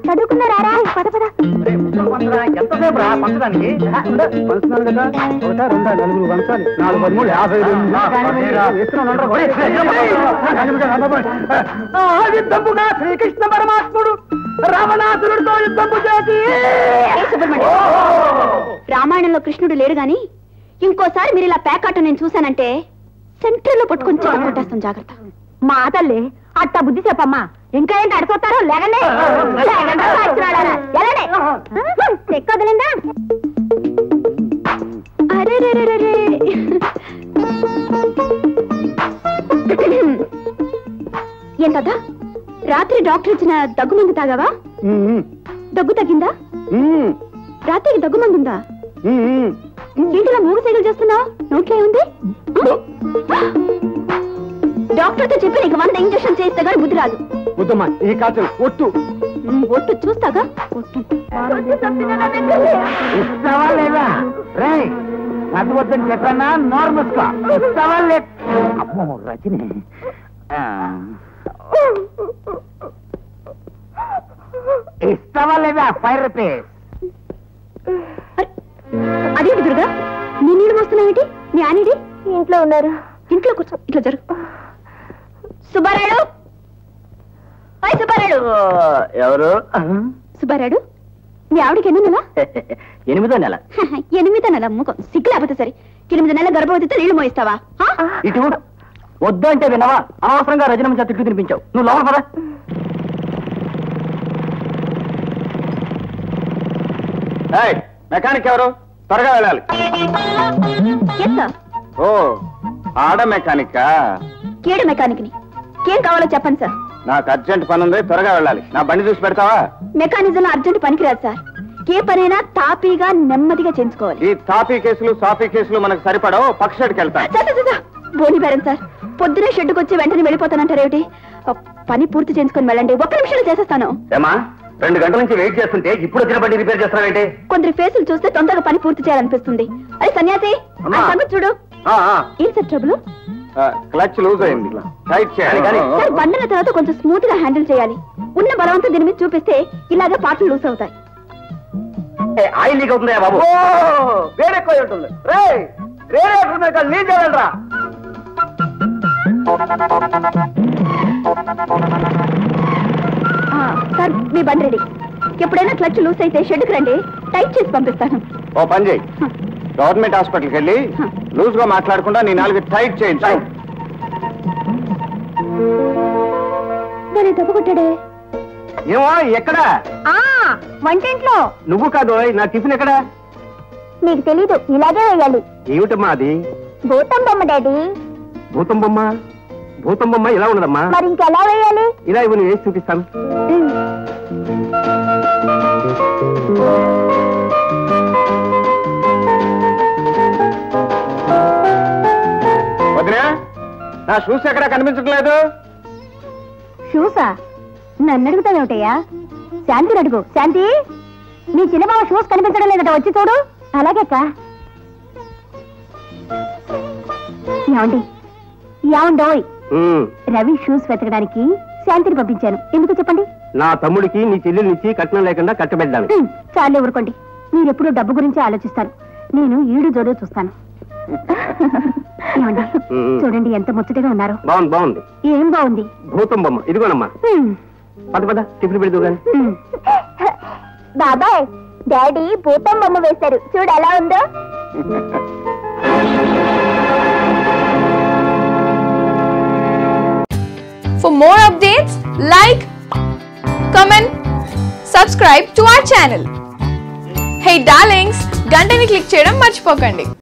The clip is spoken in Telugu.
చదువుకున్నారా? పద పద. ఎంతసేపు రా పంచడానికి? పంచున్నాను కదా, ఒకసారి ఉందా 4 పంచాలి, 4, 13, 50. యుద్ధముగా శ్రీకృష్ణ పరమాత్ముడు రావణాసురుడితో యుద్ధము చేసి. రామాయణంలో కృష్ణుడు లేడు గాని ఇంకోసారి మీరు ఇలా పేకాట నేను చూశానంటే సెంటర్ లో పట్టుకొని కొట్టేస్తాం. జాగ్రత్త. మా తల్లి అట్ట బుద్ధి చెప్పమ్మా. ఇంకా ఏంటి అడుగుతారో? లేగండి. ఎక్కదలిందా? అరే రే రే రే. ఏంటదా రాత్రి డాక్టర్ ఇచ్చిన దగ్గు మందు తాగావా? దగ్గు తగ్గిందా? రాత్రికి దగ్గు మందు ఉందా? ఏంటిలా మూడు సైకిల్ చేస్తున్నావు? నోట్లో ఏముంది? డాక్టర్ తో చెప్పి నీకు 100 ఇంజక్షన్ చేస్తే గానీ బుద్ధి రాదు. వద్దమ్మా, ఈ కాచలు ఒట్టు. ఒట్టు చూస్తాగా. చదవద్దని చెప్పన్నా నార్మల్ గా ఇస్తావా? అమ్మో రజని, ఇస్తావా లేదా? 5 రూపీస్. అదేంటి దుర్గా, నీ నీళ్ళు మోస్తున్నావేంటి? నీ ఆనిడి ఇంట్లో ఉన్నారు. ఇంట్లో కూర్చో. ఇట్లా జరుగు. సుబ్బారాయుడు, సుబ్బారాయుడు. ఎవరు? సుబ్బారాయుడు, మీ ఆవిడకి ఎన్నో నెల? 8వ నెల. 8వ నెల. ముఖం సిగ్గు లేకపోతే సరే. 8 నెలల గర్భవతితో నీళ్లు మోయిస్తావా? ఇటు వద్దు అంటే వినవా? అనవసరంగా రజనమ్మ చేత తిట్లు తినిపించావు. నువ్వు లోపల పద. మెకానిక్ ఎవరు? త్వరగా వెళ్ళాలి. ఓ, ఆడ మెకానిక్. ఏడు మెకానిక్ ని ఏం కావాలో చెప్పండి సార్. నాకు అర్జెంట్ పని ఉంది, త్వరగా వెళ్ళాలి. నా బండి చూసి పెడతావా? మెకానిజం అర్జెంట్ పనికిరాదు సార్. ఏ పనైనా తాపీగా నెమ్మదిగా చేయించుకోవాలి. ఈ తాపీ కేసులు సాఫీ కేసులు మనకు సరిపడవు. పక్క షెడ్కి వెళ్తాను. బోని బేరం సార్. పొద్దునే షెడ్కి వచ్చి వెంటనే వెళ్ళిపోతానంటారేమిటి? పని పూర్తి చేసుకుని వెళ్ళండి. 1 నిమిషంలో చేసేస్తాను. 2 గంటల నుంచి వెయిట్ చేస్తుంటే ఇప్పుడు వచ్చిన బండి రిపేర్ చేస్తానంటే? కొందరి ఫేసులు చూస్తే తొందరగా పని పూర్తి చేయాలనిపిస్తుంది. అది సన్యాసి చూడు. ఏం సార్ ట్రబుల్? క్లచ్ లూజ్ అయింది. సార్ బండిన తర్వాత కొంచెం స్మూత్ గా హ్యాండిల్ చేయాలి. ఉన్న బలవంతం దీని మీద చూపిస్తే ఇలాగే పార్ట్లు లూజ్ అవుతాయి. ఆయిల్ లీక్ అవుతుందా బాబు? వేరే ఎక్కువ ఉంటుంది. రా సార్, మీ బండి రెడీ. ఎప్పుడైనా క్లచ్ లూజ్ అయితే షెడ్కి రండి, టైట్ చేసి పంపిస్తాను. ఓ పని చేయి, గవర్నమెంట్ హాస్పిటల్కి వెళ్ళి లూజ్ గా మాట్లాడకుండా నీ 4 టైట్ చేయించు. మరి దెబ్బ కొట్టాడే. ఏమో ఎక్కడ? వంటింట్లో. నువ్వు కాదు, నా టిఫిన్ ఎక్కడ? నీకు తెలీదు, ఇలాగే వేయాలి. ఏమిటమ్మా అది? భూతం బొమ్మ డాడీ. భూతం బొమ్మ? భూతం బొమ్మ ఇలా ఉండదమ్మా. మరి ఇంకెలా వేయాలి? ఇలా ఇవ్వు, నేను వేసి చూపిస్తాను. వదినా, నా షూస్ ఎక్కడా కనిపించట్లేదు. షూసా? నన్ను అడుగుతావేమిటయ్యా? శాంతిని అడుగు. శాంతి, నీ చిన్నబాబు షూస్ కనిపించడం లేదట, వచ్చి చూడు. అలాగేక్క. ఏమండి, ఏమండోయ్, రవి షూస్ వెతకడానికి శాంతిని పంపించాను. ఎందుకు చెప్పండి? నా తమ్ముడికి నీ చెల్లెల్నిచ్చి కట్నం లేకుండా కట్టబెట్టాను. చాలే ఊరుకోండి. మీరెప్పుడు డబ్బు గురించి ఆలోచిస్తారు, నేను ఈడు జోడు చూస్తాను. ఏమండి, చూడండి ఎంత ముచ్చటగా ఉన్నారు. బాగుంది. బాగుంది. ఏం బాగుంది? భూతం బొమ్మ. ఇదిగోనమ్మా. పద పద, టిఫిన్ పెడదు కానీ. బాబాయ్, డాడీ భూతం బొమ్మ వేశారు, చూడు ఎలా ఉందో. For more updates, like, comment, subscribe to our channel. Hey darlings, గంటని click చేయడం మర్చిపోకండి.